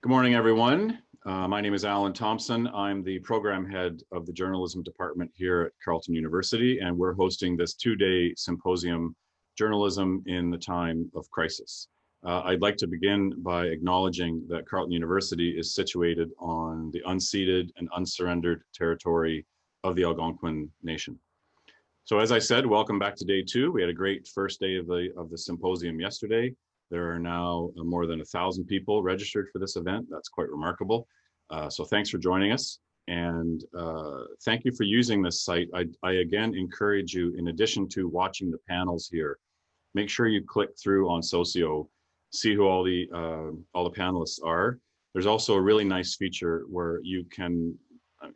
Good morning, everyone. My name is Alan Thompson. I'm the program head of the journalism department here at Carleton University, and we're hosting this two-day symposium, Journalism in the Time of Crisis. I'd like to begin by acknowledging that Carleton University is situated on the unceded and unsurrendered territory of the Algonquin Nation. So as I said, welcome back to day two. We had a great first day of the symposium yesterday. There are now more than 1,000 people registered for this event. That's quite remarkable. So thanks for joining us. And thank you for using this site. I again encourage you, in addition to watching the panels here, make sure you click through on Socio, see who all the panelists are. There's also a really nice feature where you can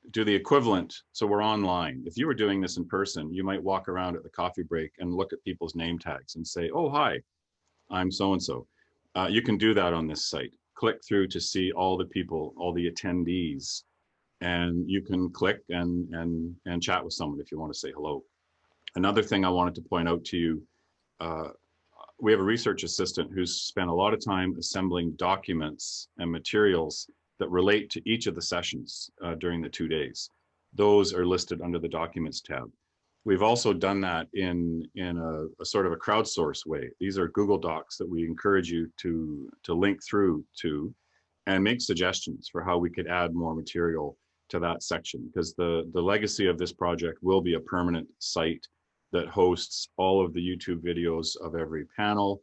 do the equivalent. So we're online. If you were doing this in person, you might walk around at the coffee break and look at people's name tags and say, oh, hi, I'm so-and-so. You can do that on this site. Click through to see all the people, all the attendees, and you can click and chat with someone if you want to say hello. Another thing I wanted to point out to you, we have a research assistant who's spent a lot of time assembling documents and materials that relate to each of the sessions during the 2 days. Those are listed under the Documents tab. We've also done that in a sort of a crowdsource way. These are Google Docs that we encourage you to link through to and make suggestions for how we could add more material to that section, because the legacy of this project will be a permanent site that hosts all of the YouTube videos of every panel,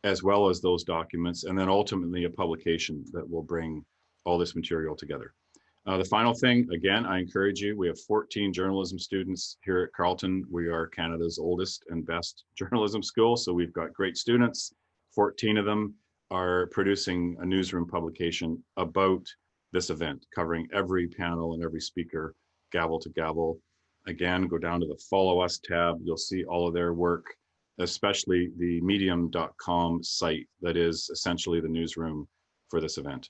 as well as those documents, and then ultimately a publication that will bring all this material together. The final thing, again, I encourage you, we have 14 journalism students here at Carleton. We are Canada's oldest and best journalism school, so we've got great students. 14 of them are producing a newsroom publication about this event, covering every panel and every speaker, gavel to gavel. Again, go down to the Follow Us tab. You'll see all of their work, especially the medium.com site that is essentially the newsroom for this event.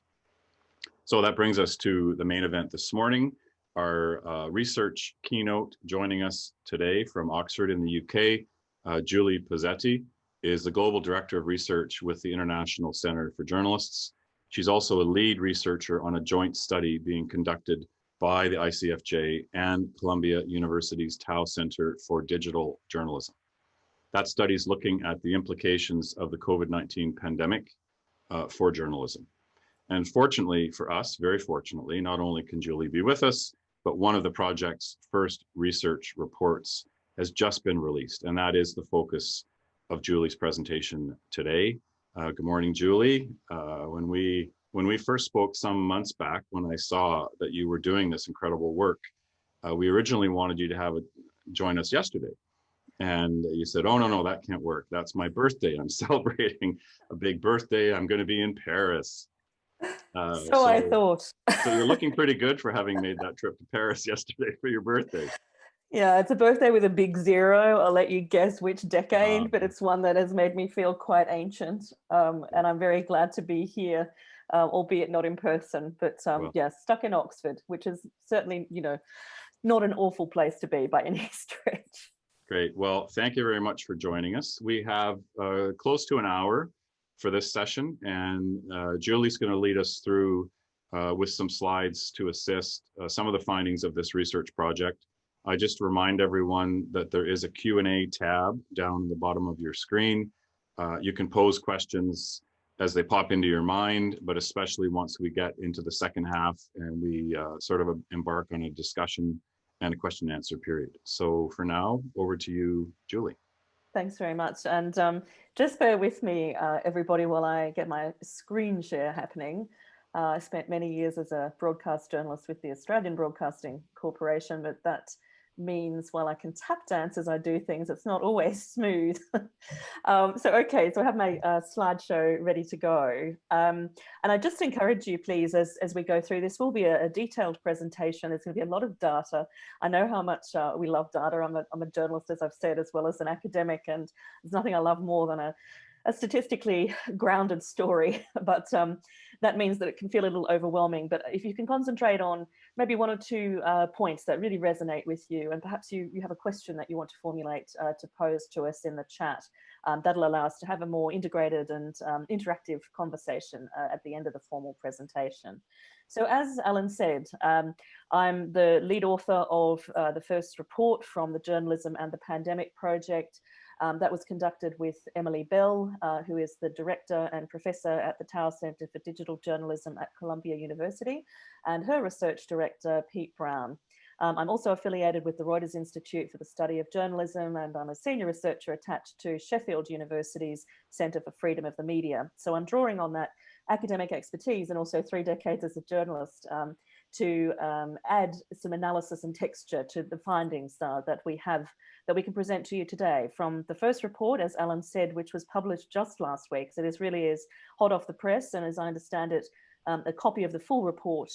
So that brings us to the main event this morning. Our research keynote joining us today from Oxford in the UK, Julie Posetti, is the Global Director of Research with the International Centre for Journalists. She's also a lead researcher on a joint study being conducted by the ICFJ and Columbia University's Tao Center for Digital Journalism. That study is looking at the implications of the COVID-19 pandemic for journalism. And fortunately for us, very fortunately, not only can Julie be with us, but one of the project's first research reports has just been released, and that is the focus of Julie's presentation today. Good morning, Julie. When we first spoke some months back, when I saw that you were doing this incredible work, we originally wanted you to join us yesterday. And you said, oh, no, that can't work. That's my birthday. I'm celebrating a big birthday. I'm going to be in Paris. So I thought. So you're looking pretty good for having made that trip to Paris yesterday for your birthday. Yeah, it's a birthday with a big zero. I'll let you guess which decade, but it's one that has made me feel quite ancient. And I'm very glad to be here, albeit not in person, but yeah, stuck in Oxford, which is certainly, not an awful place to be by any stretch. Great. Well, thank you very much for joining us. We have close to an hour for this session, and Julie's going to lead us through with some slides to assist some of the findings of this research project. I just remind everyone that there is a Q&A tab down the bottom of your screen. You can pose questions as they pop into your mind, but especially once we get into the second half and we sort of embark on a discussion and a question and answer period. So for now, over to you, Julie. Thanks very much. And just bear with me, everybody, while I get my screen share happening. I spent many years as a broadcast journalist with the Australian Broadcasting Corporation, but that means while I can tap dance as I do things, it's not always smooth. So I have my slideshow ready to go. And I just encourage you, please, as we go through, this will be a detailed presentation. There's going to be a lot of data. I know how much we love data. I'm a journalist, as I've said, as well as an academic, and there's nothing I love more than a statistically grounded story. But that means that it can feel a little overwhelming. But if you can concentrate on maybe one or two points that really resonate with you, and perhaps you have a question that you want to formulate to pose to us in the chat, that'll allow us to have a more integrated and interactive conversation at the end of the formal presentation. So as Alan said, I'm the lead author of the first report from the Journalism and the Pandemic project. That was conducted with Emily Bell, who is the director and professor at the Tower Centre for Digital Journalism at Columbia University, and her research director, Pete Brown. I'm also affiliated with the Reuters Institute for the Study of Journalism, and I'm a senior researcher attached to Sheffield University's Centre for Freedom of the Media. So I'm drawing on that academic expertise and also 3 decades as a journalist to add some analysis and texture to the findings that we can present to you today from the first report, as Alan said, which was published just last week. So this really is hot off the press, and as I understand it, a copy of the full report,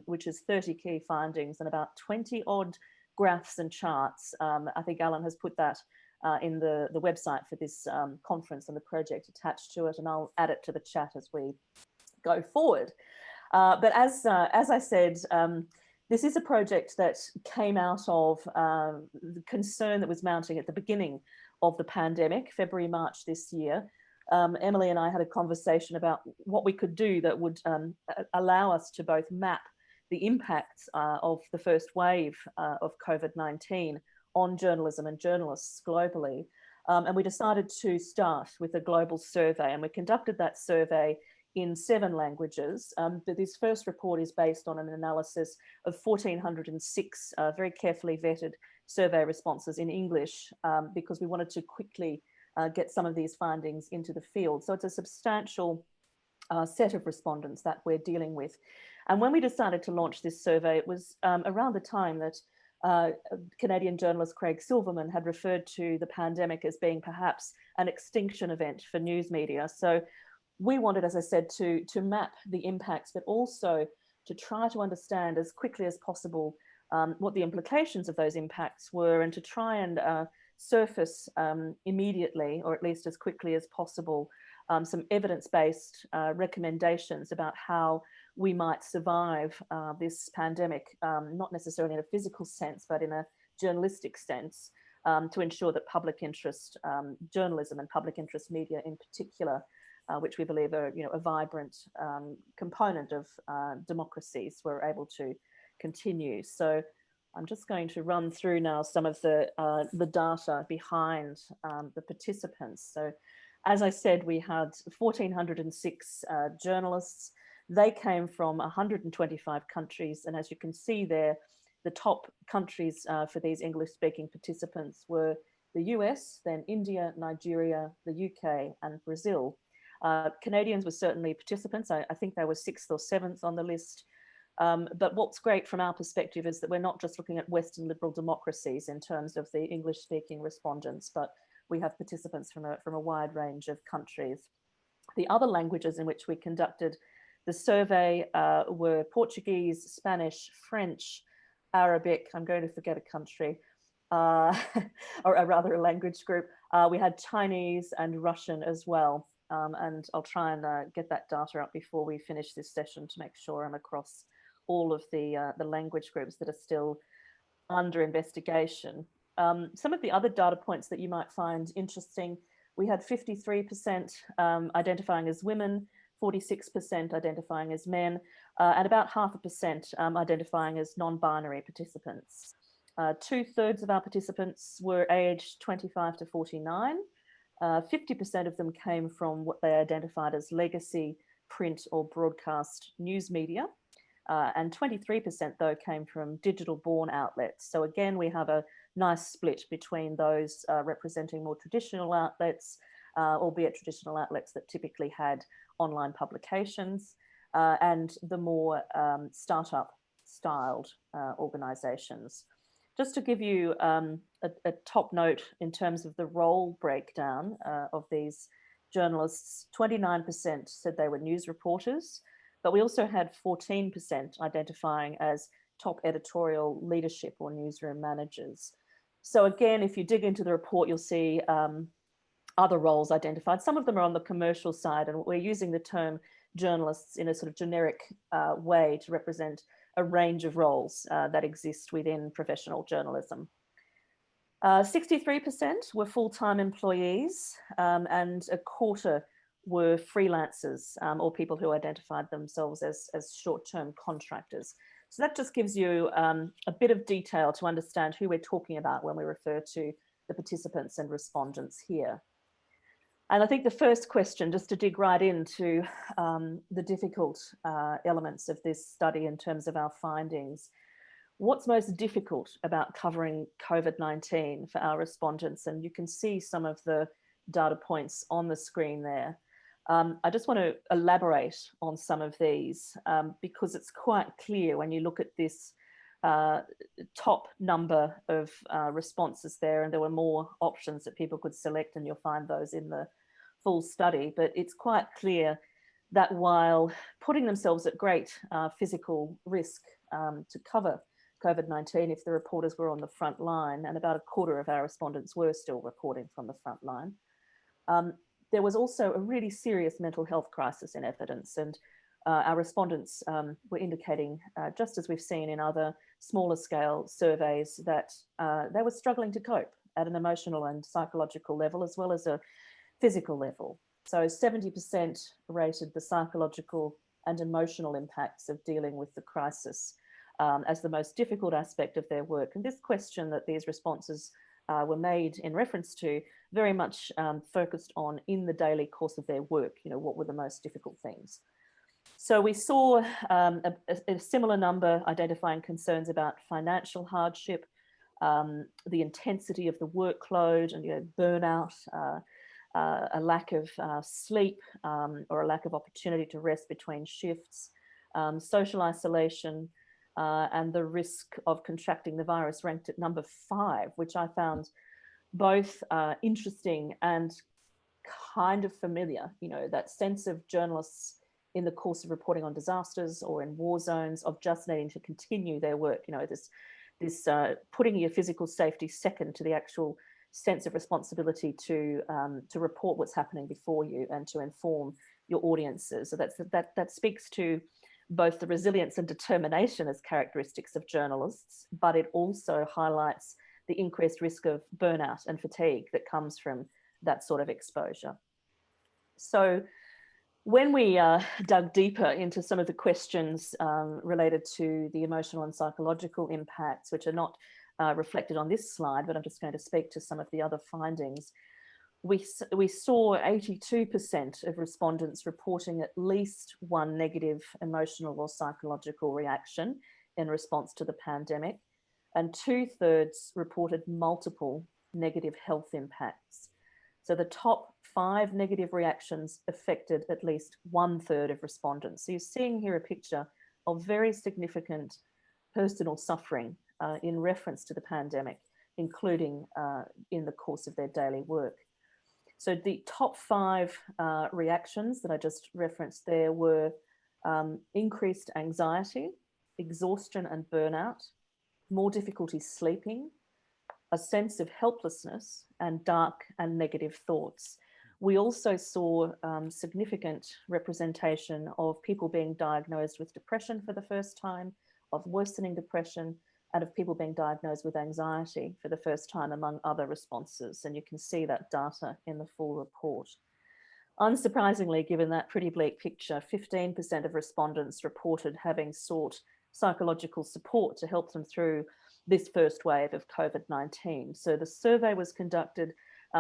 which is 30 key findings and about 20 odd graphs and charts. I think Alan has put that in the website for this conference and the project attached to it, and I'll add it to the chat as we go forward. But as I said, this is a project that came out of the concern that was mounting at the beginning of the pandemic, February, March this year. Emily and I had a conversation about what we could do that would allow us to both map the impacts of the first wave of COVID-19 on journalism and journalists globally. And we decided to start with a global survey, and we conducted that survey in 7 languages. But this first report is based on an analysis of 1,406 very carefully vetted survey responses in English, because we wanted to quickly get some of these findings into the field. So it's a substantial set of respondents that we're dealing with. And when we decided to launch this survey, it was around the time that Canadian journalist Craig Silverman had referred to the pandemic as being perhaps an extinction event for news media. So we wanted, as I said, to map the impacts, but also to try to understand as quickly as possible what the implications of those impacts were, and to try and surface immediately, or at least as quickly as possible, some evidence-based recommendations about how we might survive this pandemic, not necessarily in a physical sense, but in a journalistic sense, to ensure that public interest journalism and public interest media in particular, which we believe are a vibrant component of democracies, were able to continue. So I'm just going to run through now some of the data behind the participants. So as I said, we had 1,406 journalists. They came from 125 countries. And as you can see there, the top countries for these English-speaking participants were the US, then India, Nigeria, the UK, and Brazil. Canadians were certainly participants. I think they were 6th or 7th on the list. But what's great from our perspective is that we're not just looking at Western liberal democracies in terms of the English-speaking respondents, but we have participants from a wide range of countries. The other languages in which we conducted the survey were Portuguese, Spanish, French, Arabic, I'm going to forget a country, or rather a language group. We had Chinese and Russian as well. And I'll try and get that data up before we finish this session to make sure I'm across all of the language groups that are still under investigation. Some of the other data points that you might find interesting, we had 53% identifying as women, 46% identifying as men, and about 0.5% identifying as non-binary participants. 2/3 of our participants were aged 25 to 49. 50% of them came from what they identified as legacy print or broadcast news media. And 23% though came from digital born outlets. So again, we have a nice split between those representing more traditional outlets, albeit traditional outlets that typically had online publications, and the more startup styled organizations. Just to give you a top note in terms of the role breakdown of these journalists, 29% said they were news reporters, but we also had 14% identifying as top editorial leadership or newsroom managers. So again, if you dig into the report, you'll see other roles identified. Some of them are on the commercial side, and we're using the term journalists in a sort of generic way to represent a range of roles that exist within professional journalism. 63% were full-time employees, and a quarter were freelancers or people who identified themselves as short-term contractors. So that just gives you a bit of detail to understand who we're talking about when we refer to the participants and respondents here. And I think the first question, just to dig right into the difficult elements of this study in terms of our findings, what's most difficult about covering COVID-19 for our respondents? And you can see some of the data points on the screen there. I just want to elaborate on some of these because it's quite clear when you look at this top number of responses there, and there were more options that people could select, and you'll find those in the full study. But it's quite clear that while putting themselves at great physical risk to cover COVID-19, if the reporters were on the front line, and about a quarter of our respondents were still reporting from the front line, there was also a really serious mental health crisis in evidence. And our respondents were indicating, just as we've seen in other smaller scale surveys, that they were struggling to cope at an emotional and psychological level, as well as a physical level. So 70% rated the psychological and emotional impacts of dealing with the crisis as the most difficult aspect of their work. And this question that these responses were made in reference to very much focused on in the daily course of their work, what were the most difficult things. So we saw a similar number identifying concerns about financial hardship, the intensity of the workload and burnout, a lack of sleep or a lack of opportunity to rest between shifts, social isolation, and the risk of contracting the virus ranked at number 5, which I found both interesting and kind of familiar. That sense of journalists in the course of reporting on disasters or in war zones of just needing to continue their work, this putting your physical safety second to the actual sense of responsibility to report what's happening before you and to inform your audiences. So that speaks to both the resilience and determination as characteristics of journalists, but it also highlights the increased risk of burnout and fatigue that comes from that sort of exposure. So when we dug deeper into some of the questions related to the emotional and psychological impacts, which are not reflected on this slide, but I'm just going to speak to some of the other findings, we saw 82% of respondents reporting at least one negative emotional or psychological reaction in response to the pandemic, and 2/3 reported multiple negative health impacts. So the top 5 negative reactions affected at least 1/3 of respondents. So you're seeing here a picture of very significant personal suffering in reference to the pandemic, including in the course of their daily work. So the top 5 reactions that I just referenced there were increased anxiety, exhaustion and burnout, more difficulty sleeping, a sense of helplessness, and dark and negative thoughts. We also saw significant representation of people being diagnosed with depression for the first time, of worsening depression, and of people being diagnosed with anxiety for the first time, among other responses. And you can see that data in the full report. Unsurprisingly, given that pretty bleak picture, 15% of respondents reported having sought psychological support to help them through this first wave of COVID-19. So the survey was conducted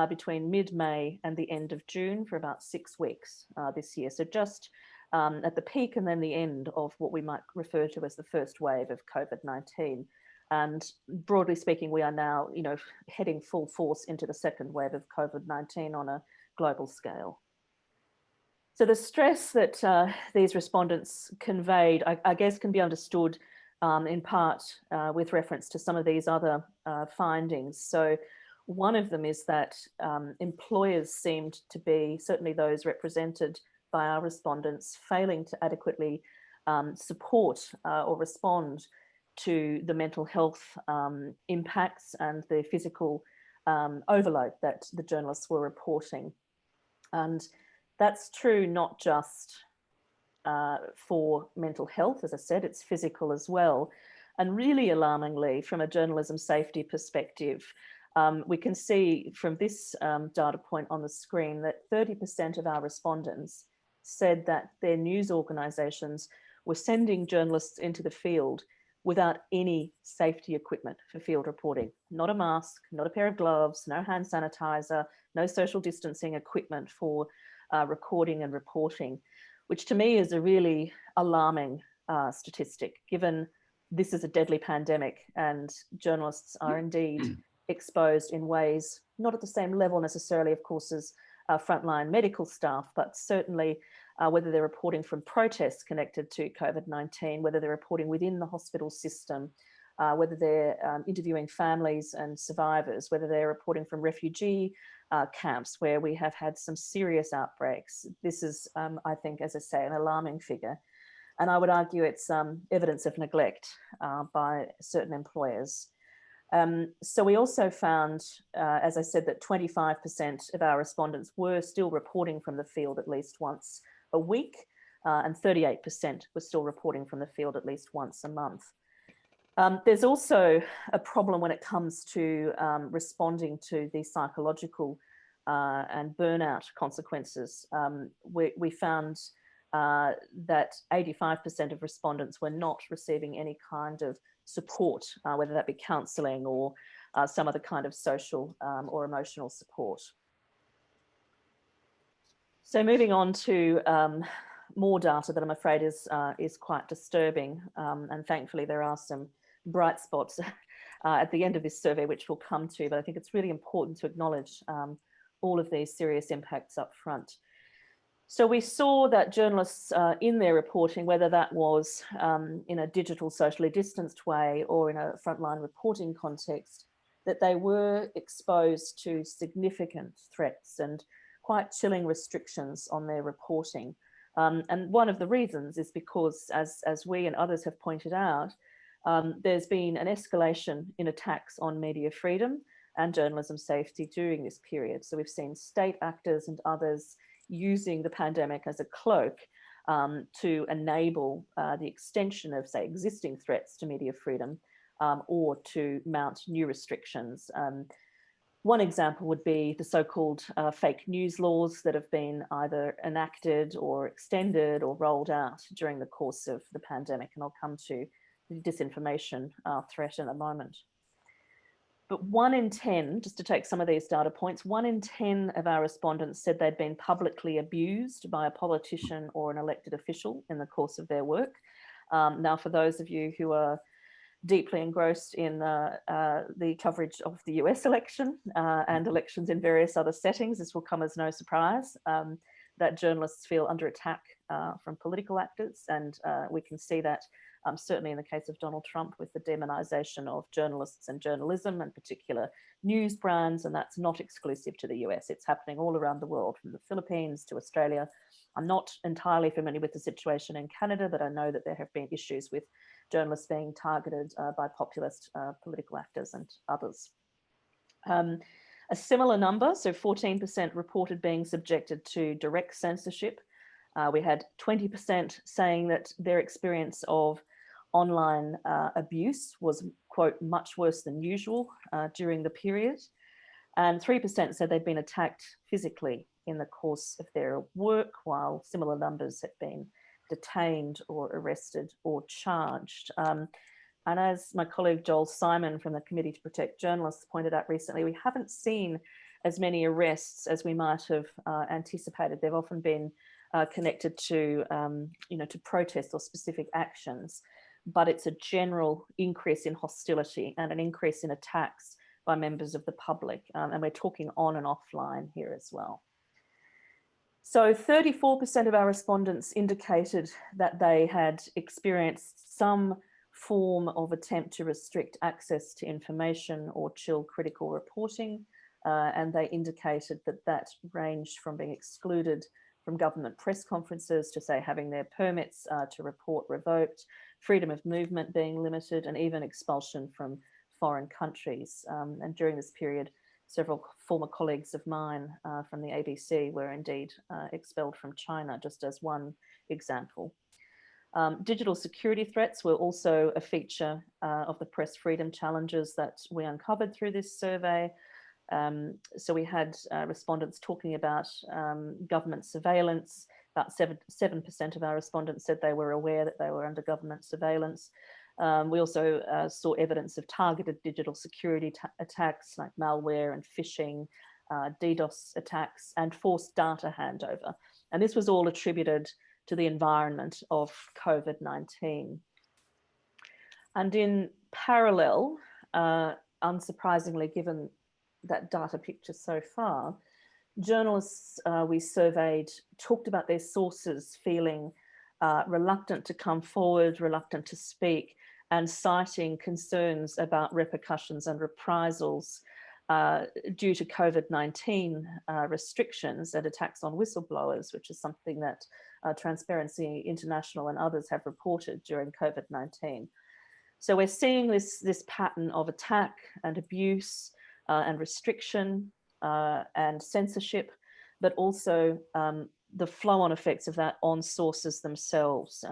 between mid-May and the end of June for about 6 weeks this year. So just at the peak and then the end of what we might refer to as the first wave of COVID-19. And broadly speaking, we are now, heading full force into the second wave of COVID-19 on a global scale. So the stress that these respondents conveyed, I guess, can be understood in part with reference to some of these other findings. So one of them is that employers seemed to be, certainly those represented by our respondents, failing to adequately support or respond to the mental health impacts and the physical overload that the journalists were reporting. And that's true not just for mental health. As I said, it's physical as well. And really alarmingly, from a journalism safety perspective, we can see from this data point on the screen that 30% of our respondents said that their news organisations were sending journalists into the field without any safety equipment for field reporting. Not a mask, not a pair of gloves, no hand sanitizer, no social distancing equipment for recording and reporting, which to me is a really alarming statistic, given this is a deadly pandemic and journalists are indeed exposed in ways not at the same level necessarily, of course, as frontline medical staff, but certainly whether they're reporting from protests connected to COVID-19, whether they're reporting within the hospital system, whether they're interviewing families and survivors, whether they're reporting from refugee camps where we have had some serious outbreaks. This is, I think, as I say, an alarming figure. And I would argue it's evidence of neglect by certain employers. So we also found, as I said, that 25% of our respondents were still reporting from the field at least once a week, and 38% were still reporting from the field at least once a month. There's also a problem when it comes to responding to the psychological and burnout consequences. We found that 85% of respondents were not receiving any kind of support, whether that be counselling or some other kind of social or emotional support. So moving on to more data that I'm afraid is quite disturbing, and thankfully there are some bright spots at the end of this survey, which we'll come to, but I think it's really important to acknowledge all of these serious impacts up front. So we saw that journalists in their reporting, whether that was in a digital socially distanced way or in a frontline reporting context, that they were exposed to significant threats and quite chilling restrictions on their reporting. And one of the reasons is because, as we and others have pointed out, there's been an escalation in attacks on media freedom and journalism safety during this period. So we've seen state actors and others using the pandemic as a cloak to enable the extension of, say, existing threats to media freedom or to mount new restrictions. One example would be the so-called fake news laws that have been either enacted or extended or rolled out during the course of the pandemic. And I'll come to the disinformation threat in a moment. But 1 in 10, just to take some of these data points, 1 in 10 of our respondents said they'd been publicly abused by a politician or an elected official in the course of their work. Now, for those of you who are deeply engrossed in the coverage of the US election and elections in various other settings, this will come as no surprise that journalists feel under attack from political actors. And we can see that certainly in the case of Donald Trump with the demonization of journalists and journalism and particular news brands, and that's not exclusive to the US. It's happening all around the world, from the Philippines to Australia. I'm not entirely familiar with the situation in Canada, but I know that there have been issues with journalists being targeted by populist political actors and others. A similar number, so 14% reported being subjected to direct censorship. We had 20% saying that their experience of online abuse was, quote, much worse than usual during the period. And 3% said they'd been attacked physically in the course of their work, while similar numbers had been detained or arrested or charged. And as my colleague Joel Simon from the Committee to Protect Journalists pointed out recently, we haven't seen as many arrests as we might have anticipated. They've often been connected to, to protests or specific actions, but it's a general increase in hostility and an increase in attacks by members of the public. And we're talking on and offline here as well. So 34% of our respondents indicated that they had experienced some form of attempt to restrict access to information or chill critical reporting. And they indicated that that ranged from being excluded from government press conferences to, say, having their permits to report revoked, freedom of movement being limited, and even expulsion from foreign countries. And during this period, several former colleagues of mine from the ABC were indeed expelled from China, just as one example. Digital security threats were also a feature of the press freedom challenges that we uncovered through this survey. So we had respondents talking about government surveillance. About 7% of our respondents said they were aware that they were under government surveillance. We also saw evidence of targeted digital security attacks like malware and phishing, DDoS attacks, and forced data handover. And this was all attributed to the environment of COVID-19. And in parallel, unsurprisingly, given that data picture so far, journalists we surveyed talked about their sources feeling reluctant to come forward, reluctant to speak, and citing concerns about repercussions and reprisals due to COVID-19 restrictions and attacks on whistleblowers, which is something that Transparency International and others have reported during COVID-19. So we're seeing this pattern of attack and abuse and restriction and censorship, but also the flow-on effects of that on sources themselves,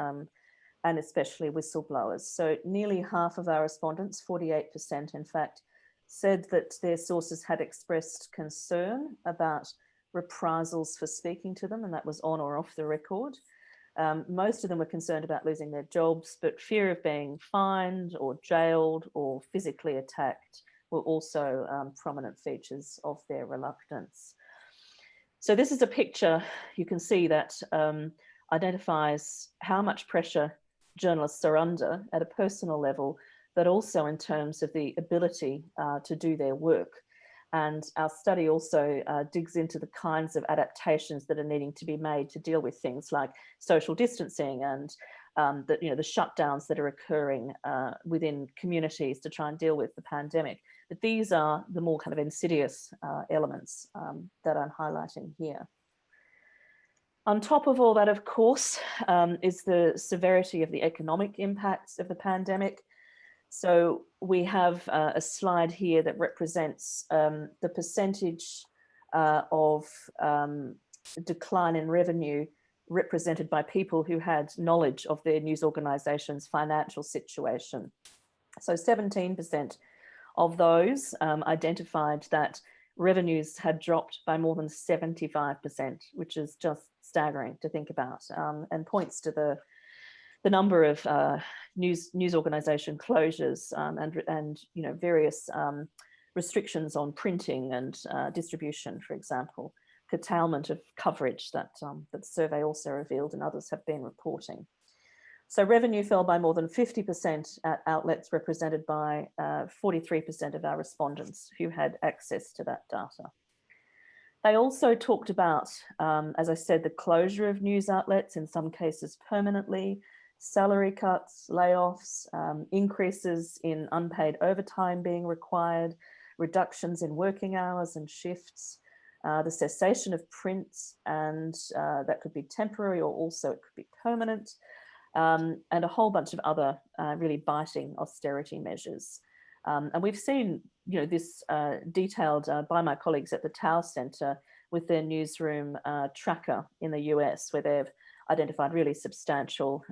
and especially whistleblowers. So nearly half of our respondents, 48% in fact, said that their sources had expressed concern about reprisals for speaking to them, and that was on or off the record. Most of them were concerned about losing their jobs, but fear of being fined or jailed or physically attacked were also prominent features of their reluctance. So this is a picture you can see that identifies how much pressure journalists are under at a personal level, but also in terms of the ability to do their work. And our study also digs into the kinds of adaptations that are needing to be made to deal with things like social distancing and the shutdowns that are occurring within communities to try and deal with the pandemic. But these are the more kind of insidious elements that I'm highlighting here. On top of all that, of course, is the severity of the economic impacts of the pandemic. So we have a slide here that represents the percentage of decline in revenue represented by people who had knowledge of their news organisation's financial situation. So 17% of those identified that revenues had dropped by more than 75%, which is just staggering to think about, and points to the number of news organisation closures and various restrictions on printing and distribution, for example, curtailment of coverage that the survey also revealed and others have been reporting. So revenue fell by more than 50% at outlets represented by 43% of our respondents who had access to that data. They also talked about, as I said, the closure of news outlets, in some cases permanently, salary cuts, layoffs, increases in unpaid overtime being required, reductions in working hours and shifts, the cessation of print, and that could be temporary or also it could be permanent, and a whole bunch of other really biting austerity measures. And we've seen this detailed by my colleagues at the Tower Center with their newsroom tracker in the US, where they've identified really substantial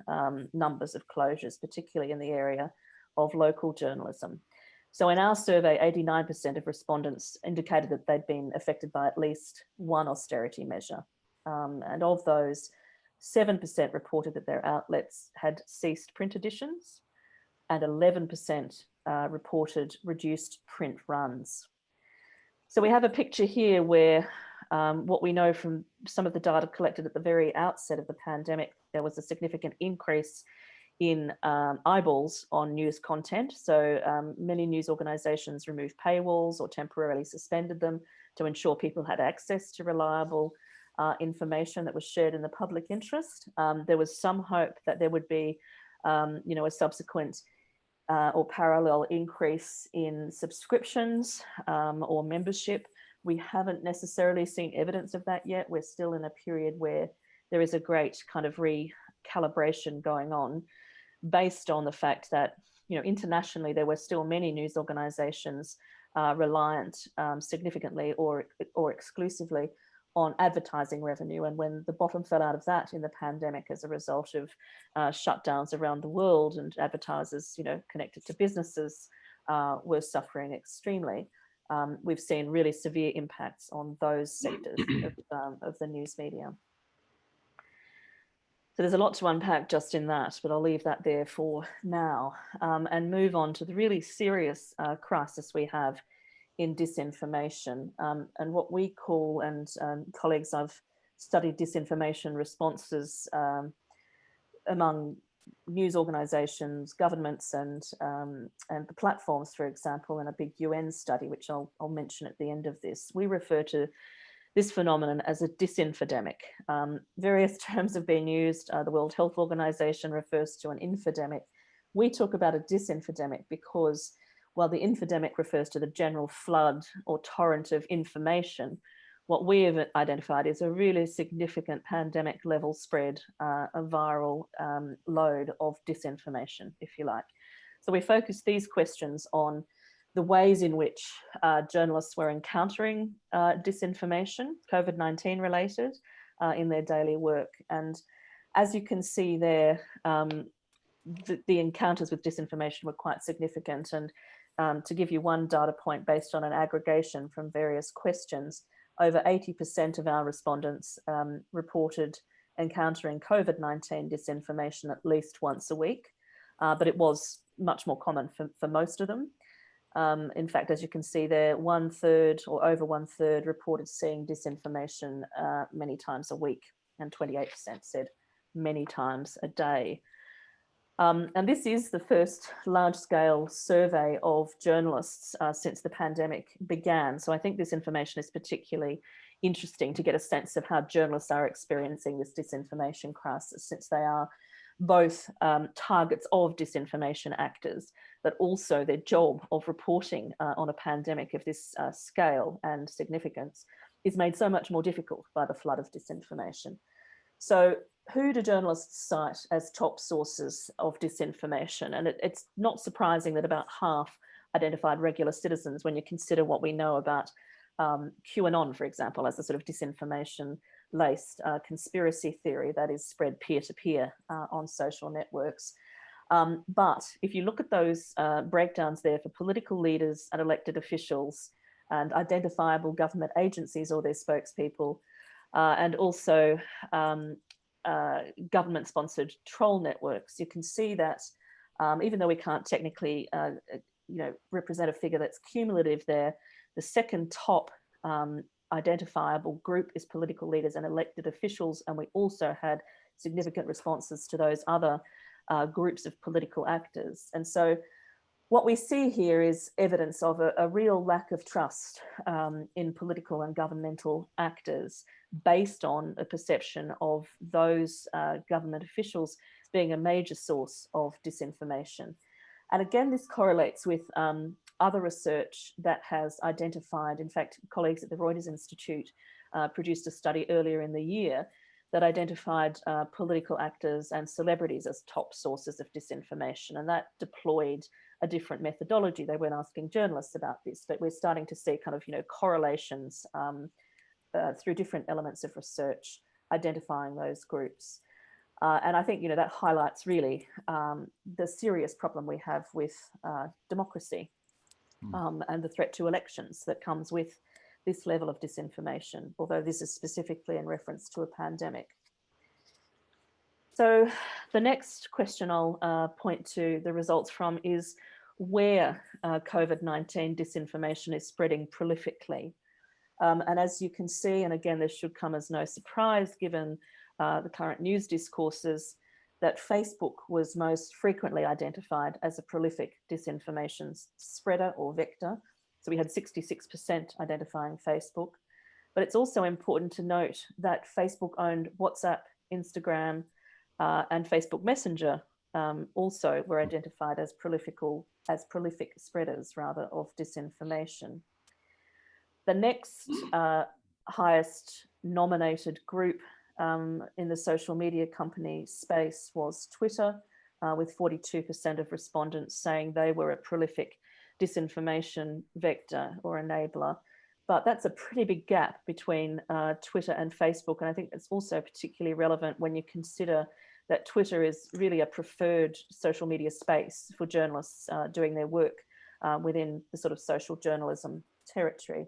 numbers of closures, particularly in the area of local journalism. So in our survey, 89% of respondents indicated that they'd been affected by at least one austerity measure. And of those, 7% reported that their outlets had ceased print editions, and 11% reported reduced print runs. So we have a picture here where what we know from some of the data collected at the very outset of the pandemic, there was a significant increase in eyeballs on news content. So many news organisations removed paywalls or temporarily suspended them to ensure people had access to reliable information that was shared in the public interest. There was some hope that there would be a subsequent or parallel increase in subscriptions or membership. We haven't necessarily seen evidence of that yet. We're still in a period where there is a great kind of recalibration going on based on the fact that, internationally, there were still many news organizations reliant significantly or exclusively on advertising revenue. And when the bottom fell out of that in the pandemic as a result of shutdowns around the world, and advertisers, connected to businesses were suffering extremely, we've seen really severe impacts on those sectors of the news media. So there's a lot to unpack just in that, but I'll leave that there for now and move on to the really serious crisis we have in disinformation and what we call, and colleagues, I've studied disinformation responses among news organizations, governments, and the platforms, for example, in a big UN study, which I'll mention at the end of this. We refer to this phenomenon as a disinfodemic. Various terms have been used. The World Health Organization refers to an infodemic. We talk about a disinfodemic because, while the infodemic refers to the general flood or torrent of information, what we have identified is a really significant pandemic level spread, a viral load of disinformation, if you like. So we focus these questions on the ways in which journalists were encountering disinformation, COVID-19 related, in their daily work. And as you can see there, the encounters with disinformation were quite significant. And to give you one data point based on an aggregation from various questions, over 80% of our respondents reported encountering COVID-19 disinformation at least once a week, but it was much more common for most of them. In fact, as you can see there, 1/3 or over 1/3 reported seeing disinformation many times a week, and 28% said many times a day. And this is the first large-scale survey of journalists since the pandemic began. So I think this information is particularly interesting to get a sense of how journalists are experiencing this disinformation crisis, since they are both targets of disinformation actors, but also their job of reporting on a pandemic of this scale and significance is made so much more difficult by the flood of disinformation. So who do journalists cite as top sources of disinformation? And it's not surprising that about half identified regular citizens when you consider what we know about QAnon, for example, as a sort of disinformation-laced conspiracy theory that is spread peer-to-peer on social networks. But if you look at those breakdowns there for political leaders and elected officials and identifiable government agencies or their spokespeople, and also government-sponsored troll networks, you can see that even though we can't technically represent a figure that's cumulative there, the second top identifiable group is political leaders and elected officials, and we also had significant responses to those other groups of political actors. And so what we see here is evidence of a real lack of trust in political and governmental actors based on a perception of those government officials being a major source of disinformation. And again, this correlates with other research that has identified, in fact, colleagues at the Reuters Institute produced a study earlier in the year that identified political actors and celebrities as top sources of disinformation. And that deployed a different methodology. They weren't asking journalists about this, but we're starting to see kind of, correlations through different elements of research identifying those groups. And I think, that highlights really the serious problem we have with democracy and the threat to elections that comes with this level of disinformation, although this is specifically in reference to a pandemic. So the next question I'll point to the results from is where COVID-19 disinformation is spreading prolifically. And as you can see, and again, this should come as no surprise given the current news discourses, that Facebook was most frequently identified as a prolific disinformation spreader or vector. So we had 66% identifying Facebook. But it's also important to note that Facebook owned WhatsApp, Instagram, and Facebook Messenger also were identified as prolific spreaders rather of disinformation. The next highest nominated group in the social media company space was Twitter, with 42% of respondents saying they were a prolific disinformation vector or enabler. But that's a pretty big gap between Twitter and Facebook. And I think it's also particularly relevant when you consider that Twitter is really a preferred social media space for journalists doing their work within the sort of social journalism territory.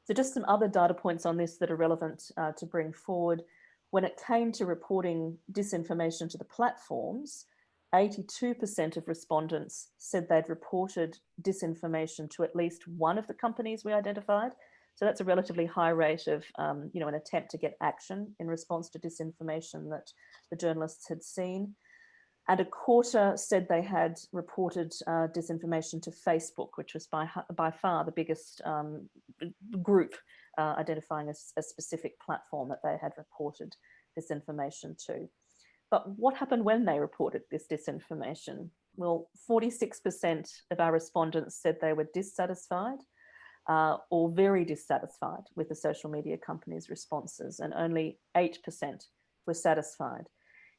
So just some other data points on this that are relevant to bring forward. When it came to reporting disinformation to the platforms, 82% of respondents said they'd reported disinformation to at least one of the companies we identified. So that's a relatively high rate of, an attempt to get action in response to disinformation that the journalists had seen. And a quarter said they had reported disinformation to Facebook, which was by far the biggest group identifying a specific platform that they had reported disinformation to. But what happened when they reported this disinformation? Well, 46% of our respondents said they were dissatisfied or very dissatisfied with the social media companies' responses, and only 8% were satisfied.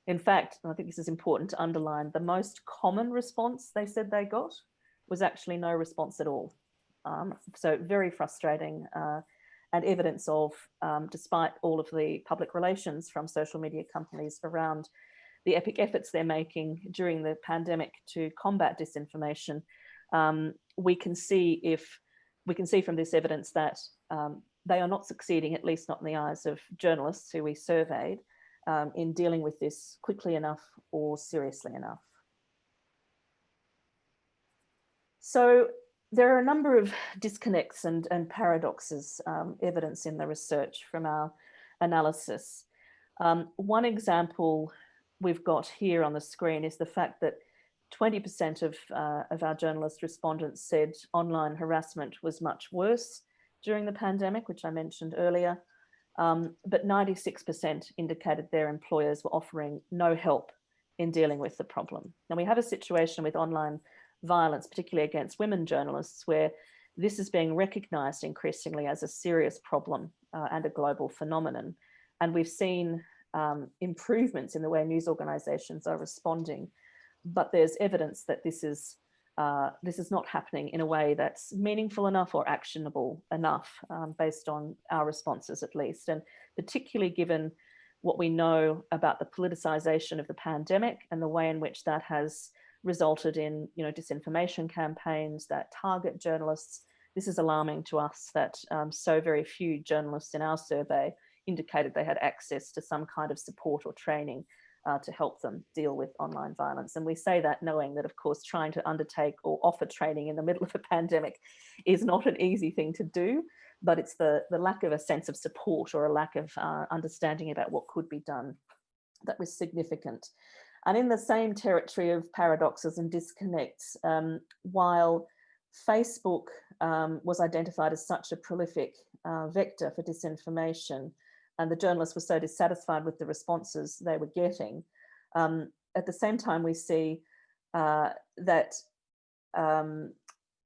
In fact, and I think this is important to underline, the most common response they said they got was actually no response at all. So very frustrating and evidence of, despite all of the public relations from social media companies around the epic efforts they're making during the pandemic to combat disinformation, we can see from this evidence that they are not succeeding, at least not in the eyes of journalists who we surveyed, in dealing with this quickly enough or seriously enough. So there are a number of disconnects and paradoxes evidence in the research from our analysis. One example we've got here on the screen is the fact that 20% of our journalist respondents said online harassment was much worse during the pandemic, which I mentioned earlier. But 96% indicated their employers were offering no help in dealing with the problem. Now we have a situation with online violence, particularly against women journalists, where this is being recognised increasingly as a serious problem and a global phenomenon. And we've seen improvements in the way news organisations are responding, but there's evidence that this is not happening in a way that's meaningful enough or actionable enough, based on our responses at least, and particularly given what we know about the politicisation of the pandemic and the way in which that has resulted in disinformation campaigns that target journalists. This is alarming to us that so very few journalists in our survey indicated they had access to some kind of support or training to help them deal with online violence. And we say that knowing that, of course, trying to undertake or offer training in the middle of a pandemic is not an easy thing to do, but it's the lack of a sense of support or a lack of understanding about what could be done that was significant. And in the same territory of paradoxes and disconnects, while Facebook was identified as such a prolific vector for disinformation, and the journalists were so dissatisfied with the responses they were getting, at the same time we see that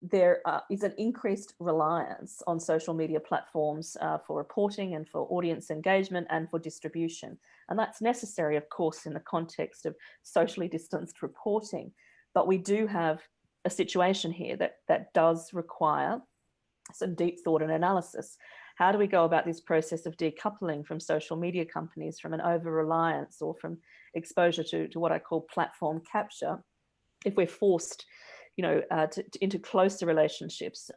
there is an increased reliance on social media platforms for reporting and for audience engagement and for distribution. And that's necessary, of course, in the context of socially distanced reporting. But we do have a situation here that does require some deep thought and analysis. How do we go about this process of decoupling from social media companies, from an over-reliance or from exposure to what I call platform capture, if we're forced into closer relationships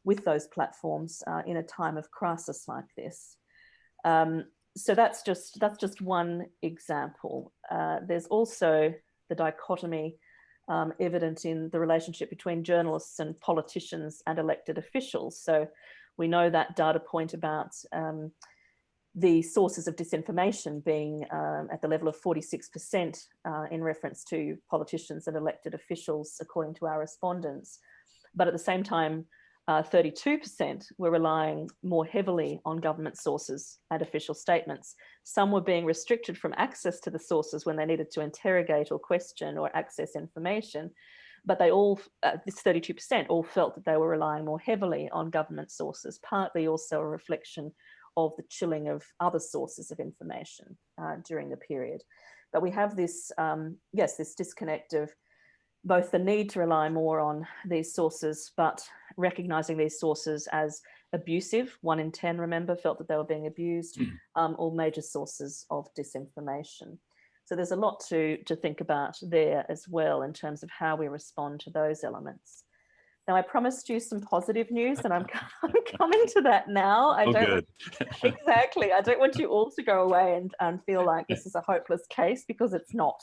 with those platforms in a time of crisis like this? So that's just one example. There's also the dichotomy evident in the relationship between journalists and politicians and elected officials. So we know that data point about the sources of disinformation being at the level of 46% in reference to politicians and elected officials, according to our respondents. But at the same time, 32% were relying more heavily on government sources and official statements. Some were being restricted from access to the sources when they needed to interrogate or question or access information. But they all, this 32%, all felt that they were relying more heavily on government sources, partly also a reflection of the chilling of other sources of information during the period. But we have this, this disconnect of both the need to rely more on these sources, but recognizing these sources as abusive. 1 in 10, remember, felt that they were being abused, or major sources of disinformation. So there's a lot to think about there as well in terms of how we respond to those elements. Now, I promised you some positive news, and I'm coming to that now. Exactly. I don't want you all to go away and feel like this is a hopeless case, because it's not.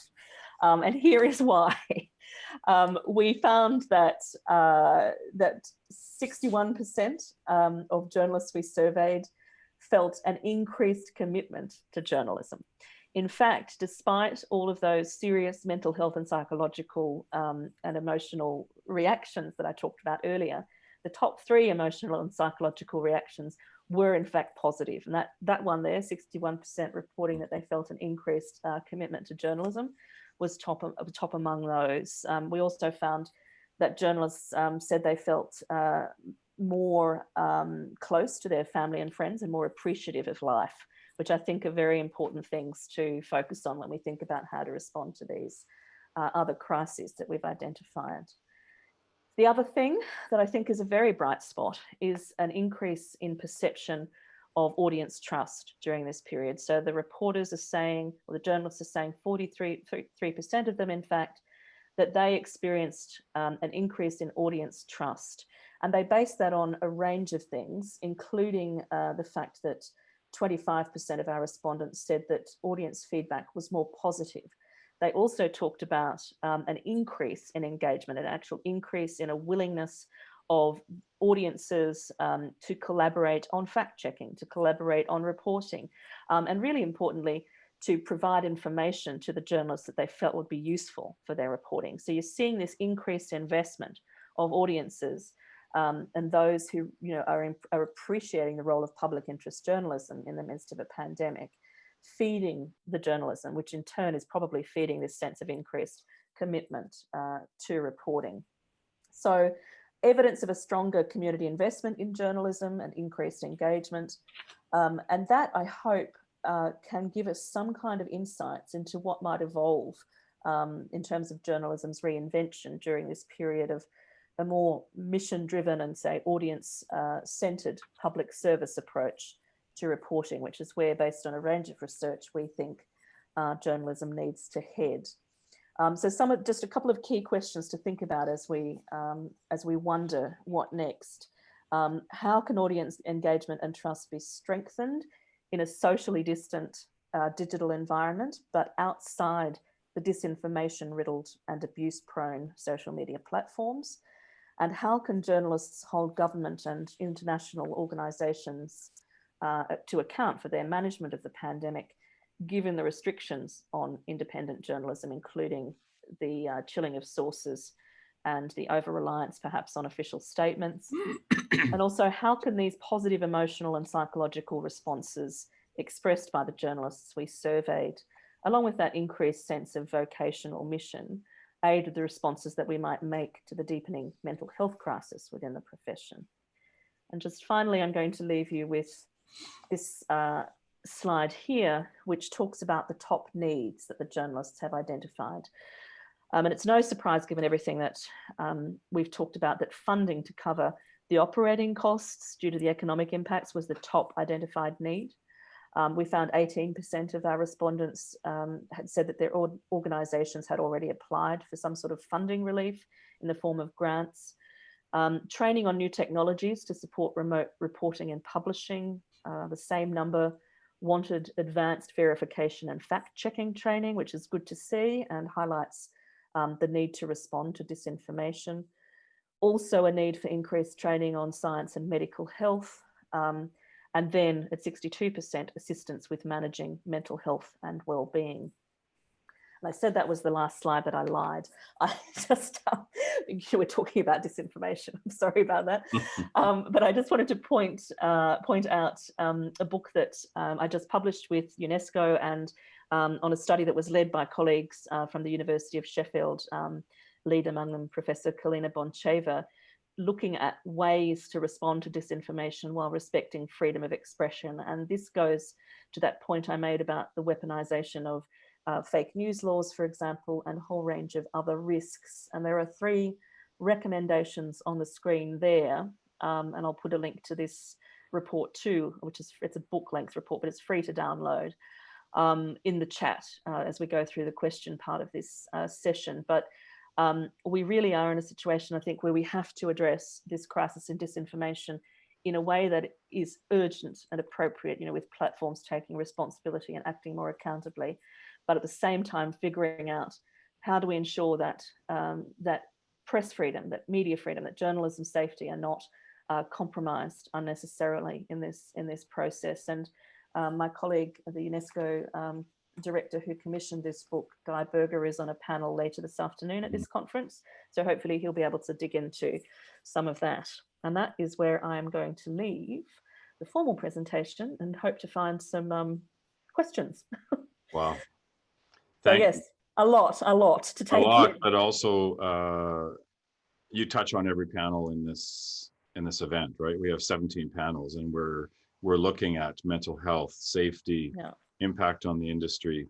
And here is why. We found that 61% of journalists we surveyed felt an increased commitment to journalism. In fact, despite all of those serious mental health and psychological and emotional reactions that I talked about earlier, the top 3 emotional and psychological reactions were in fact positive. And that one there, 61% reporting that they felt an increased commitment to journalism, was top among those. We also found that journalists said they felt more close to their family and friends and more appreciative of life, which I think are very important things to focus on when we think about how to respond to these other crises that we've identified. The other thing that I think is a very bright spot is an increase in perception of audience trust during this period. So the reporters are saying, or the journalists are saying, 43% of them, in fact, that they experienced an increase in audience trust. And they base that on a range of things, including the fact that 25% of our respondents said that audience feedback was more positive. They also talked about an increase in engagement, an actual increase in a willingness of audiences to collaborate on fact-checking, to collaborate on reporting, and really importantly, to provide information to the journalists that they felt would be useful for their reporting. So you're seeing this increased investment of audiences and those who are appreciating the role of public interest journalism in the midst of a pandemic, feeding the journalism, which in turn is probably feeding this sense of increased commitment to reporting. So evidence of a stronger community investment in journalism and increased engagement. And that, I hope, can give us some kind of insights into what might evolve in terms of journalism's reinvention during this period of a more mission-driven and, say, audience-centered public service approach to reporting, which is where, based on a range of research, we think journalism needs to head. So just a couple of key questions to think about as we wonder what next. How can audience engagement and trust be strengthened in a socially distant digital environment, but outside the disinformation-riddled and abuse-prone social media platforms? And how can journalists hold government and international organisations to account for their management of the pandemic, given the restrictions on independent journalism, including the chilling of sources and the over-reliance perhaps on official statements? And also, how can these positive emotional and psychological responses expressed by the journalists we surveyed, along with that increased sense of vocation or mission, aid the responses that we might make to the deepening mental health crisis within the profession? And just finally, I'm going to leave you with this slide here, which talks about the top needs that the journalists have identified. And it's no surprise, given everything that we've talked about, that funding to cover the operating costs due to the economic impacts was the top identified need. We found 18% of our respondents had said that their organisations had already applied for some sort of funding relief in the form of grants. Training on new technologies to support remote reporting and publishing. The same number wanted advanced verification and fact-checking training, which is good to see and highlights the need to respond to disinformation. Also a need for increased training on science and medical health. And then at 62%, assistance with managing mental health and well-being. And I said that was the last slide, but I lied. I just, you were talking about disinformation. I'm sorry about that. But I just wanted to point out a book that I just published with UNESCO and on a study that was led by colleagues from the University of Sheffield, lead among them Professor Kalina Boncheva, looking at ways to respond to disinformation while respecting freedom of expression. And this goes to that point I made about the weaponization of fake news laws, for example, and a whole range of other risks. And there are 3 recommendations on the screen there. And I'll put a link to this report too, it's a book length report, but it's free to download in the chat as we go through the question part of this session. But we really are in a situation, I think, where we have to address this crisis in disinformation in a way that is urgent and appropriate, with platforms taking responsibility and acting more accountably, but at the same time figuring out how do we ensure that that press freedom, that media freedom, that journalism safety are not compromised unnecessarily in this process. And my colleague, the UNESCO director who commissioned this book, Guy Berger, is on a panel later this afternoon at this conference. So hopefully he'll be able to dig into some of that. And that is where I am going to leave the formal presentation and hope to find some questions. Wow. So yes, a lot to take in. But also you touch on every panel in this event, right? We have 17 panels, and we're looking at mental health, safety, impact on the industry.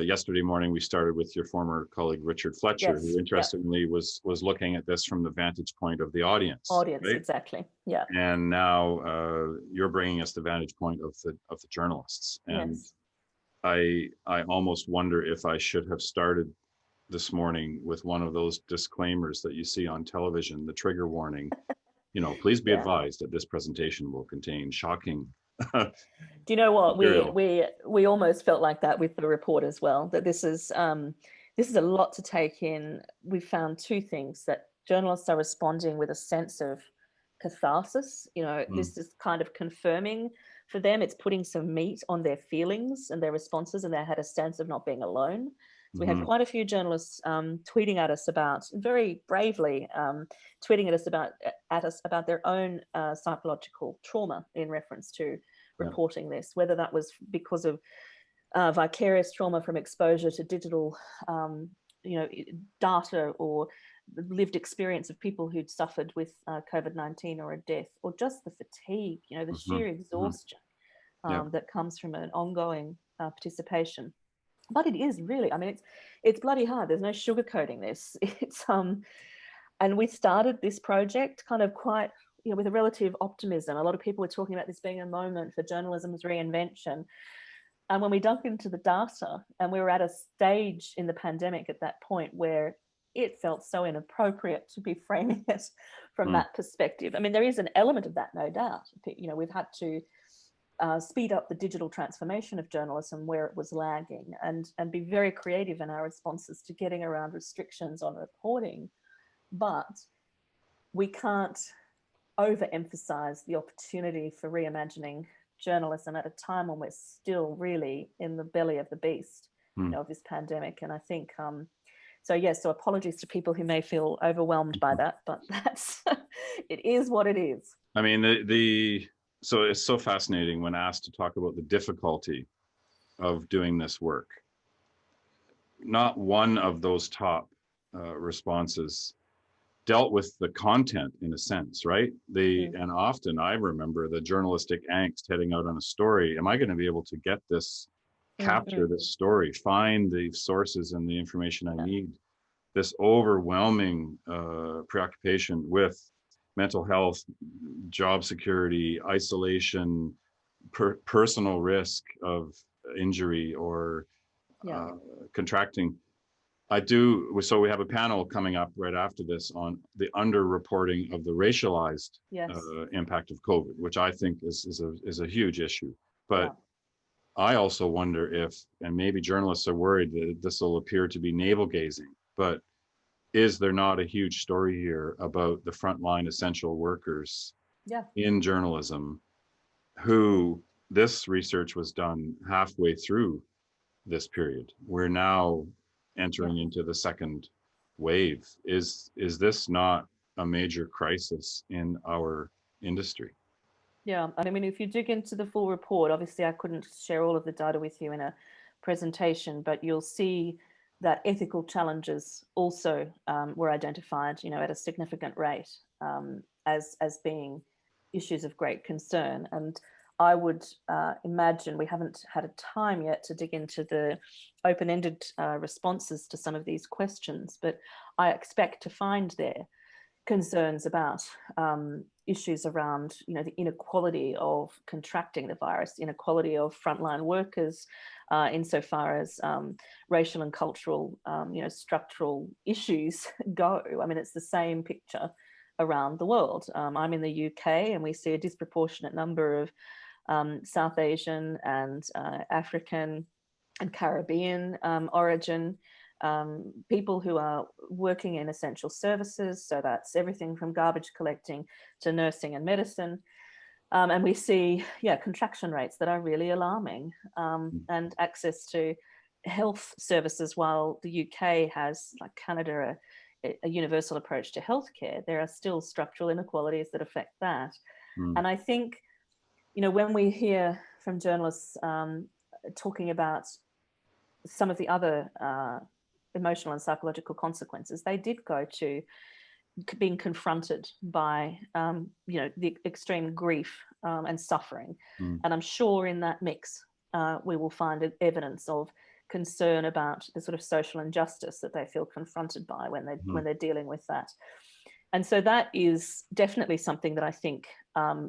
Yesterday morning, we started with your former colleague, Richard Fletcher, who interestingly was looking at this from the vantage point of the audience. Right? Exactly. Yeah. And now you're bringing us the vantage point of the journalists. And I almost wonder if I should have started this morning with one of those disclaimers that you see on television, the trigger warning. Please be advised that this presentation will contain shocking. Do you know what we almost felt like that with the report as well, that this is a lot to take in. We found 2 things: that journalists are responding with a sense of catharsis. This is kind of confirming for them, it's putting some meat on their feelings and their responses, and they had a sense of not being alone. So we had quite a few journalists tweeting at us about, very bravely, tweeting at us about their own psychological trauma in reference to reporting this, whether that was because of vicarious trauma from exposure to digital, data, or the lived experience of people who'd suffered with COVID-19 or a death, or just the fatigue, the sheer exhaustion that comes from an ongoing participation. But it is really, it's bloody hard. There's no sugarcoating this. It's and we started this project kind of quite, with a relative optimism. A lot of people were talking about this being a moment for journalism's reinvention. And when we dug into the data, and we were at a stage in the pandemic at that point where it felt so inappropriate to be framing it from that perspective. There is an element of that, no doubt. We've had to speed up the digital transformation of journalism where it was lagging, and be very creative in our responses to getting around restrictions on reporting. But we can't overemphasize the opportunity for reimagining journalism at a time when we're still really in the belly of the beast of this pandemic. And I think so apologies to people who may feel overwhelmed by that, but it is what it is. So it's so fascinating when asked to talk about the difficulty of doing this work. Not one of those top responses dealt with the content in a sense, right? And often I remember the journalistic angst heading out on a story. Am I going to be able to get this, capture this story, find the sources and the information I need? This overwhelming preoccupation with mental health, job security, isolation, personal risk of injury or contracting. So we have a panel coming up right after this on the underreporting of the racialized impact of COVID, which I think is a huge issue. But I also wonder if, and maybe journalists are worried that this will appear to be navel gazing, but is there not a huge story here about the frontline essential workers in journalism who this research was done halfway through this period? We're now entering into the second wave. Is this not a major crisis in our industry? Yeah, if you dig into the full report, obviously I couldn't share all of the data with you in a presentation, but you'll see that ethical challenges also were identified, at a significant rate as being issues of great concern. And I would imagine we haven't had a time yet to dig into the open-ended responses to some of these questions, but I expect to find there concerns about issues around, the inequality of contracting the virus, inequality of frontline workers, insofar as racial and cultural, structural issues go. I mean, it's the same picture around the world. I'm in the UK, and we see a disproportionate number of South Asian and African and Caribbean origin people who are working in essential services. So that's everything from garbage collecting to nursing and medicine. And we see, contraction rates that are really alarming, and access to health services. While the UK has, like Canada, a universal approach to healthcare, there are still structural inequalities that affect that. And I think, when we hear from journalists talking about some of the other emotional and psychological consequences, they did go to being confronted by, the extreme grief and suffering. And I'm sure in that mix, we will find evidence of concern about the sort of social injustice that they feel confronted by when they're dealing with that. And so that is definitely something that I think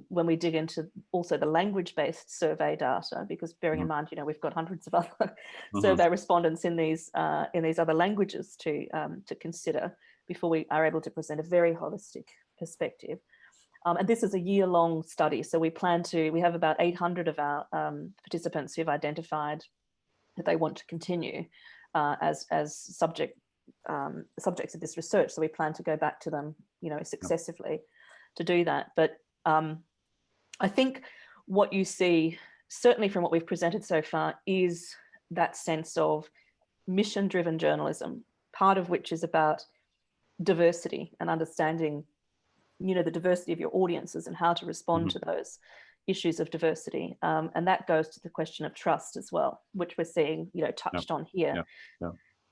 when we dig into also the language-based survey data, because bearing in mind, we've got hundreds of other survey respondents in these other languages to consider before we are able to present a very holistic perspective. And this is a year-long study. So we have about 800 of our participants who've identified that they want to continue as subjects of this research. So we plan to go back to them, successively to do that. But I think what you see, certainly from what we've presented so far, is that sense of mission-driven journalism, part of which is about diversity and understanding, the diversity of your audiences and how to respond to those issues of diversity. And that goes to the question of trust as well, which we're seeing, touched on here.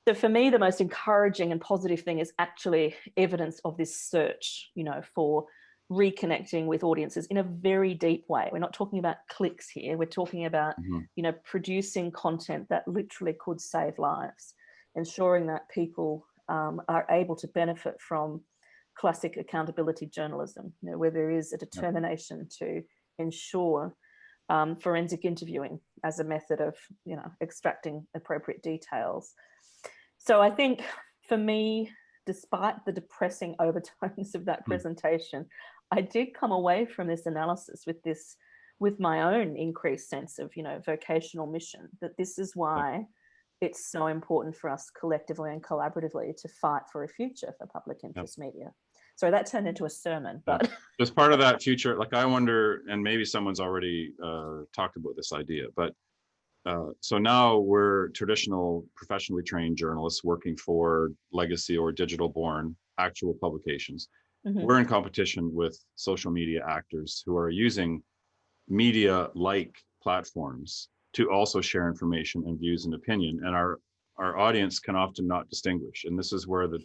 So for me, the most encouraging and positive thing is actually evidence of this search, for reconnecting with audiences in a very deep way. We're not talking about clicks here. We're talking about, producing content that literally could save lives, ensuring that people are able to benefit from classic accountability journalism, where there is a determination to ensure forensic interviewing as a method of, extracting appropriate details. So I think for me, despite the depressing overtones of that presentation, I did come away from this analysis with my own increased sense of, vocational mission, that this is why it's so important for us collectively and collaboratively to fight for a future for public interest media. So that turned into a sermon, but as part of that future, like I wonder, and maybe someone's already talked about this idea, but so now we're traditional professionally trained journalists working for legacy or digital born actual publications. We're in competition with social media actors who are using media like platforms to also share information and views and opinion. And our audience can often not distinguish. And this is where the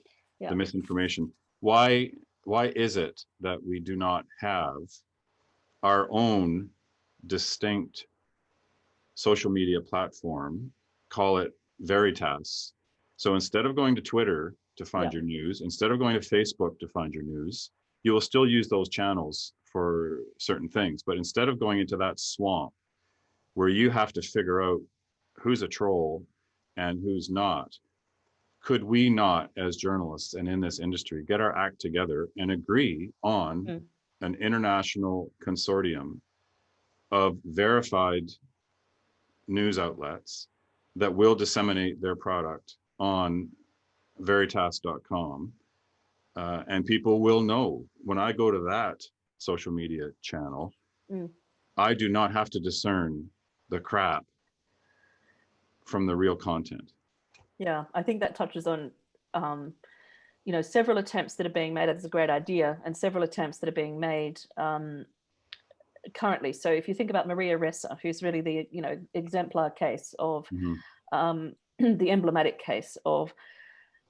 misinformation, why is it that we do not have our own distinct social media platform, call it Veritas? So instead of going to Twitter to find your news, instead of going to Facebook to find your news, you will still use those channels for certain things. But instead of going into that swamp where you have to figure out who's a troll and who's not, could we not, as journalists and in this industry, get our act together and agree on an international consortium of verified news outlets that will disseminate their product on veritas.com, and people will know when I go to that social media channel, I do not have to discern the crap from the real content. Yeah, I think that touches on several attempts that are being made. That's a great idea, and several attempts that are being made currently. So if you think about Maria Ressa, who's really the exemplar case of the emblematic case of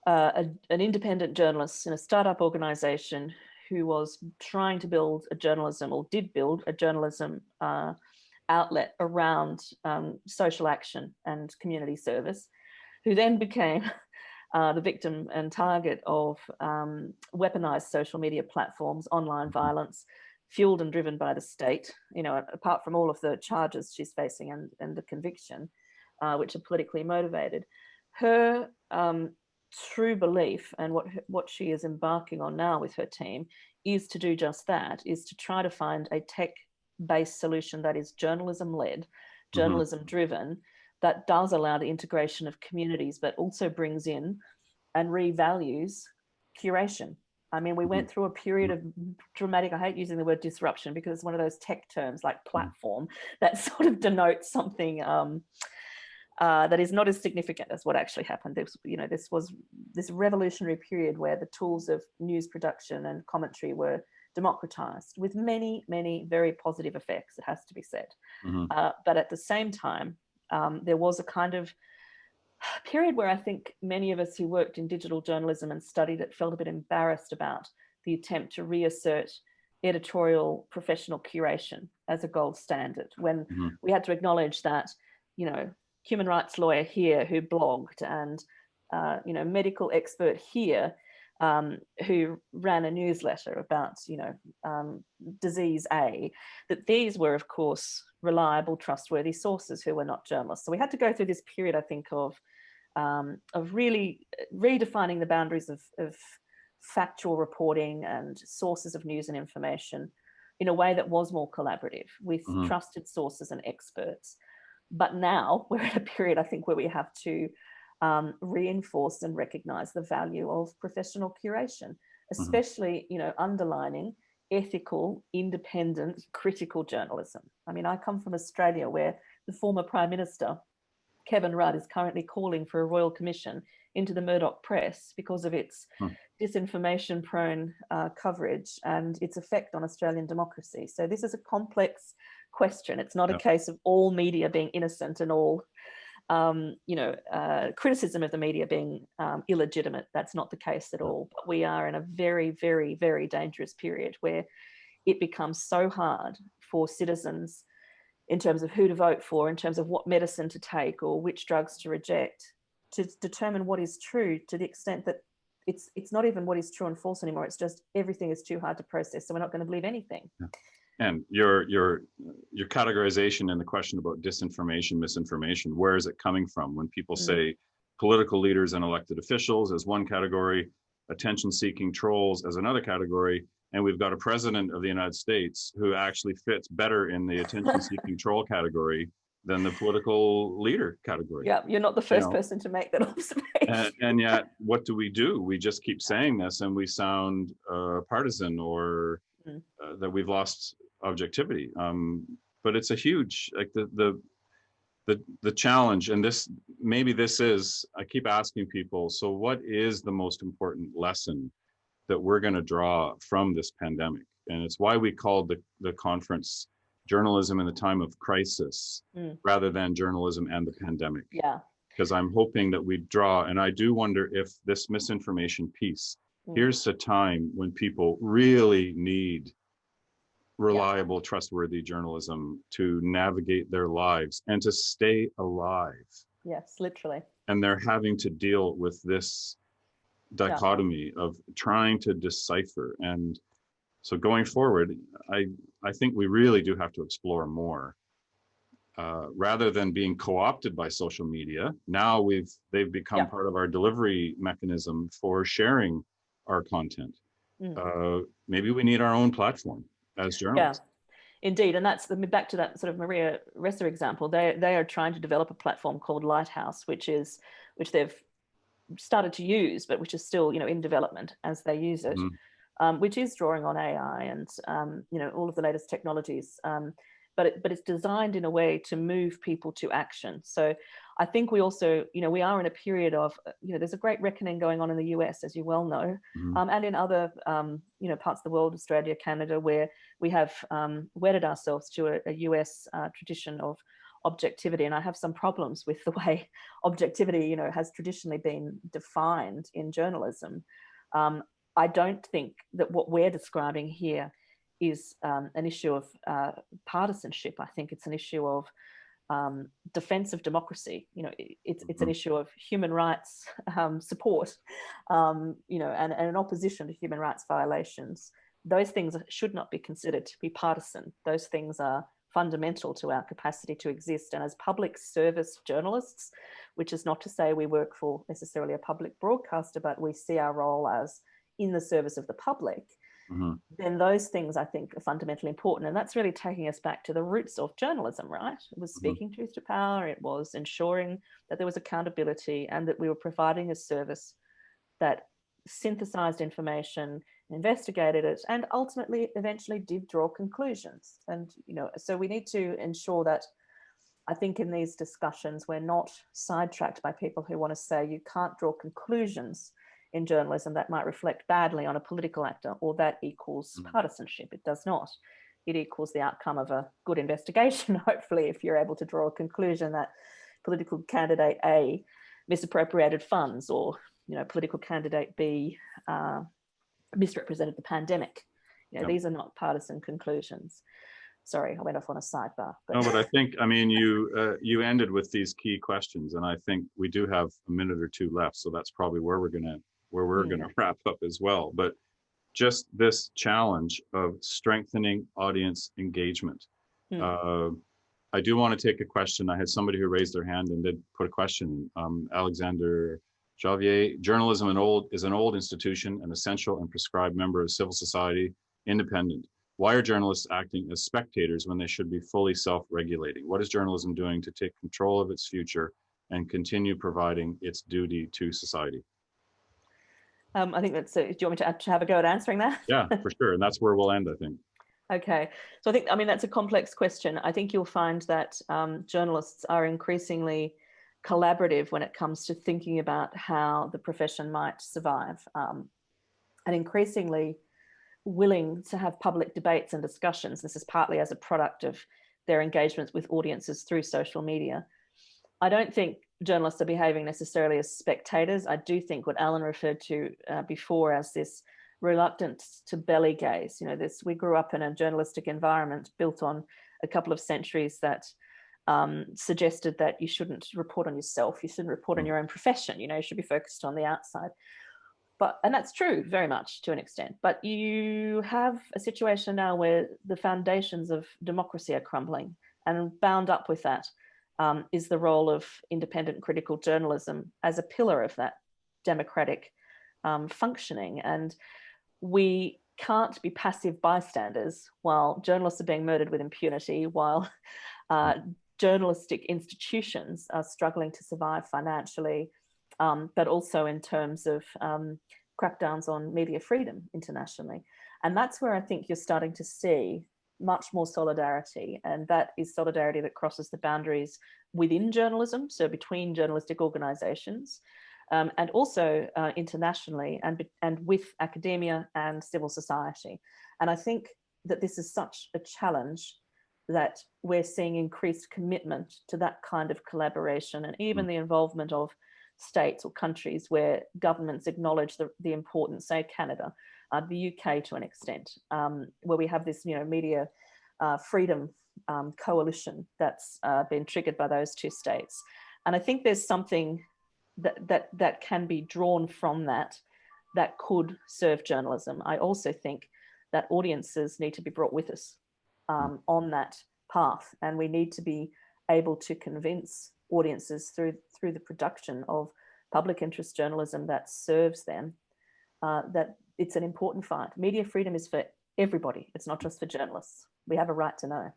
an independent journalist in a startup organization who was trying to build a journalism, or did build a journalism outlet around social action and community service, who then became the victim and target of weaponized social media platforms, online violence, fueled and driven by the state, you know, apart from all of the charges she's facing and the conviction, which are politically motivated. Her true belief, and what she is embarking on now with her team, is to do just that, is to try to find a tech-based solution that is journalism-led, journalism-driven, that does allow the integration of communities, but also brings in and revalues curation. I mean, we went through a period of dramatic, I hate using the word disruption because it's one of those tech terms like platform that sort of denotes something that is not as significant as what actually happened. This was this revolutionary period where the tools of news production and commentary were democratized with many, many very positive effects, it has to be said. But at the same time, there was a kind of period where I think many of us who worked in digital journalism and studied it felt a bit embarrassed about the attempt to reassert editorial professional curation as a gold standard, when we had to acknowledge that, you know, human rights lawyer here who blogged and, you know, medical expert here who ran a newsletter about, you know, disease A, that these were, of course, reliable, trustworthy sources who were not journalists. So we had to go through this period, I think, of really redefining the boundaries of factual reporting and sources of news and information in a way that was more collaborative with trusted sources and experts. But now we're at a period, I think, where we have to reinforce and recognize the value of professional curation, especially, you know, underlining ethical, independent, critical journalism. I mean, I come from Australia, where the former Prime Minister, Kevin Rudd, is currently calling for a royal commission into the Murdoch press because of its disinformation-prone coverage and its effect on Australian democracy. So this is a complex question. It's not a case of all media being innocent and all criticism of the media being illegitimate. That's not the case at all. But we are in a very, very, very dangerous period where it becomes so hard for citizens, in terms of who to vote for, in terms of what medicine to take or which drugs to reject, to determine what is true, to the extent that it's not even what is true and false anymore. It's just everything is too hard to process, so we're not going to believe anything. And your categorization in the question about disinformation, misinformation, where is it coming from? When people say political leaders and elected officials as one category, attention-seeking trolls as another category, and we've got a president of the United States who actually fits better in the attention-seeking troll category than the political leader category. Yeah, you're not the first person to make that observation. And yet, what do? We just keep saying this, and we sound partisan or that we've lost objectivity. But it's a huge, like the challenge, and this is, I keep asking people, so what is the most important lesson that we're going to draw from this pandemic? And it's why we called the conference Journalism in the Time of Crisis rather than Journalism and the Pandemic. Yeah. Because I'm hoping that we draw, and I do wonder if this misinformation piece, here's a time when people really need reliable, trustworthy journalism to navigate their lives and to stay alive. Yes, literally. And they're having to deal with this dichotomy of trying to decipher. And so going forward, I think we really do have to explore more, rather than being co-opted by social media. Now they've become part of our delivery mechanism for sharing our content. Maybe we need our own platform as journalists. Yeah, indeed. And that's back to that sort of Maria Ressa example. They are trying to develop a platform called Lighthouse, which they've started to use, but which is still, in development as they use it, which is drawing on AI and, all of the latest technologies. But it's designed in a way to move people to action. So I think we also, we are in a period of, there's a great reckoning going on in the US, as you well know, and in other, parts of the world, Australia, Canada, where we have wedded ourselves to a US tradition of objectivity. And I have some problems with the way objectivity, has traditionally been defined in journalism. I don't think that what we're describing here is an issue of partisanship. I think it's an issue of defense of democracy. You know, it's an issue of human rights support, you know, and an opposition to human rights violations. Those things should not be considered to be partisan. Those things are fundamental to our capacity to exist. And as public service journalists, which is not to say we work for necessarily a public broadcaster, but we see our role as in the service of the public, then those things I think are fundamentally important. And that's really taking us back to the roots of journalism, right? It was speaking truth to power. It was ensuring that there was accountability and that we were providing a service that synthesized information, investigated it, and ultimately eventually did draw conclusions. And, you know, so we need to ensure that I think in these discussions, we're not sidetracked by people who want to say you can't draw conclusions in journalism that might reflect badly on a political actor, or that equals partisanship. It does not. It equals the outcome of a good investigation, hopefully, if you're able to draw a conclusion that political candidate A misappropriated funds, or, you know, political candidate B misrepresented the pandemic. You know, these are not partisan conclusions. Sorry, I went off on a sidebar. No, but I think, I mean, you ended with these key questions, and I think we do have a minute or two left, so that's probably where we're gonna wrap up as well. But just this challenge of strengthening audience engagement. I do want to take a question. I had somebody who raised their hand and did put a question. Alexander Javier, journalism is an old institution, an essential and prescribed member of civil society, independent. Why are journalists acting as spectators when they should be fully self-regulating? What is journalism doing to take control of its future and continue providing its duty to society? I think that's, do you want me to have a go at answering that? Yeah, for sure. And that's where we'll end, I think. Okay. So I think, I mean, that's a complex question. I think you'll find that journalists are increasingly collaborative when it comes to thinking about how the profession might survive, and increasingly willing to have public debates and discussions. This is partly as a product of their engagements with audiences through social media. I don't think journalists are behaving necessarily as spectators. I do think what Alan referred to before as this reluctance to belly gaze. You know, we grew up in a journalistic environment built on a couple of centuries that suggested that you shouldn't report on yourself, you shouldn't report on your own profession, you know, you should be focused on the outside. And that's true very much to an extent, but you have a situation now where the foundations of democracy are crumbling, and bound up with that is the role of independent critical journalism as a pillar of that democratic functioning. And we can't be passive bystanders while journalists are being murdered with impunity, while journalistic institutions are struggling to survive financially, but also in terms of crackdowns on media freedom internationally. And that's where I think you're starting to see much more solidarity. And that is solidarity that crosses the boundaries within journalism, so between journalistic organizations, and also internationally, and with academia and civil society. And I think that this is such a challenge that we're seeing increased commitment to that kind of collaboration, and even the involvement of states or countries where governments acknowledge the importance, say Canada, the UK to an extent, where we have this, you know, media freedom coalition that's been triggered by those two states. And I think there's something that can be drawn from that could serve journalism. I also think that audiences need to be brought with us on that path, and we need to be able to convince audiences through the production of public interest journalism that serves them that it's an important fight. Media freedom is for everybody. It's not just for journalists. We have a right to know.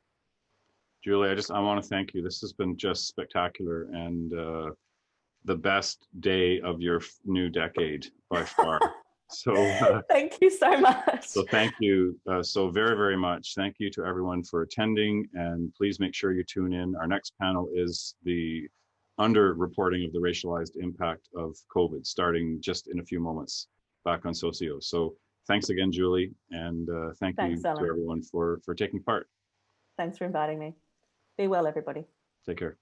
Julie, I want to thank you. This has been just spectacular, and the best day of your new decade by far. So thank you so much. So thank you so very, very much. Thank you to everyone for attending, and please make sure you tune in. Our next panel is the underreporting of the racialized impact of COVID, starting just in a few moments back on Socio. So thanks again, Julie, and thanks, you Alan, to everyone for taking part. Thanks for inviting me. Be well, everybody. Take care.